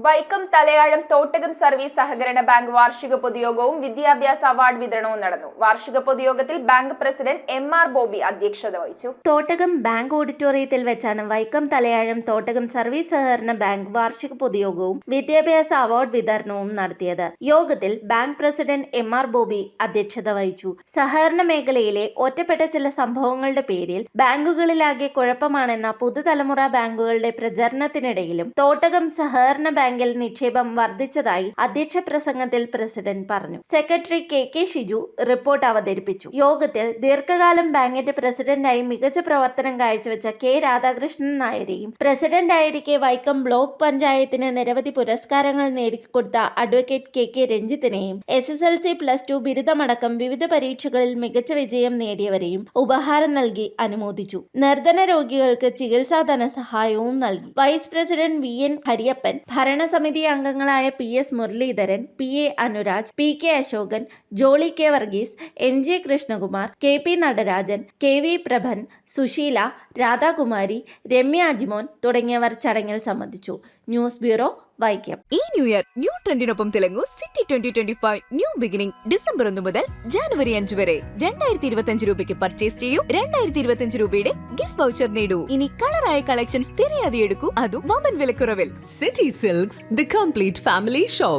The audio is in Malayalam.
വൈക്കം തലയാഴം തോട്ടകം സർവീസ് സഹകരണ ബാങ്ക് വാർഷിക പൊതുയോഗവും വിദ്യാഭ്യാസ അവാർഡ് വിതരണവും നടന്നു. വാർഷിക പൊതുയോഗത്തിൽ ബാങ്ക് പ്രസിഡന്റ് എം.ആർ. ബോബി അധ്യക്ഷത വഹിച്ചു. തോട്ടകം ബാങ്ക് ഓഡിറ്റോറിയത്തിൽ വെച്ചാണ് വൈക്കം തലയാഴം തോട്ടകം സർവീസ് സഹകരണ ബാങ്ക് വാർഷിക പൊതുയോഗവും വിദ്യാഭ്യാസ അവാർഡ് വിതരണവും നടത്തിയത്. യോഗത്തിൽ ബാങ്ക് പ്രസിഡന്റ് എം.ആർ. ബോബി അധ്യക്ഷത വഹിച്ചു. സഹകരണ മേഖലയിലെ ഒറ്റപ്പെട്ട ചില സംഭവങ്ങളുടെ പേരിൽ ബാങ്കുകളിലാകെ കുഴപ്പമാണെന്ന പുതുതലമുറ ബാങ്കുകളുടെ പ്രചരണത്തിനിടയിലും തോട്ടകം സഹകരണ ബാങ്കിൽ നിക്ഷേപം വർദ്ധിച്ചതായി അധ്യക്ഷ പ്രസംഗത്തിൽ പ്രസിഡന്റ് പറഞ്ഞു. സെക്രട്ടറി കെ ഷിജു റിപ്പോർട്ട് അവതരിപ്പിച്ചു. യോഗത്തിൽ ദീർഘകാലം ബാങ്കിന്റെ പ്രസിഡന്റായി മികച്ച പ്രവർത്തനം കാഴ്ചവെച്ച കെ രാധാകൃഷ്ണൻ നായരെയും പ്രസിഡന്റായിരിക്കെ വൈക്കം ബ്ലോക്ക് പഞ്ചായത്തിന് നിരവധി പുരസ്കാരങ്ങൾ നേടിക്കൊടുത്ത അഡ്വക്കേറ്റ് കെ രഞ്ജിത്തിനെയും SSLC +2 ബിരുദമടക്കം വിവിധ പരീക്ഷകളിൽ മികച്ച വിജയം നേടിയവരെയും ഉപഹാരം നൽകി അനുമോദിച്ചു. നിർധന രോഗികൾക്ക് ചികിത്സാ ധനസഹായവും നൽകി. വൈസ് പ്രസിഡന്റ് VN ഹരിയപ്പൻ, ഭരണസമിതി അംഗങ്ങളായ PS Muraleedharan, PA Anuraj, PK Ashokan, Jolly K Varghese, NJ Krishnakumar, KP Natarajan, KV Prabhan, Susheela, Radhakumari, Ramya Ajimon തുടങ്ങിയവർ ചടങ്ങിൽ സംബന്ധിച്ചു. News bureau, Vaikom. ഈ ന്യൂ ഇയർ ന്യൂ ട്രെൻഡിനൊപ്പം തിളങ്ങൂ. സിറ്റി 2025 ന്യൂ ബിഗിനിംഗ് ഡിസംബർ 1 മുതൽ ജനുവരി 5 വരെ 2025 രൂപയ്ക്ക് പർച്ചേസ് ചെയ്യൂ. 2025 രൂപയുടെ ഗിഫ്റ്റ് വൗച്ചർ നേടൂ. ഇനി കളറായ കളക്ഷൻസ് തിരയാതെ എടുക്കൂ, അതും വമ്പൻ വിലക്കുറവിൽ. City Silks, the complete family shop.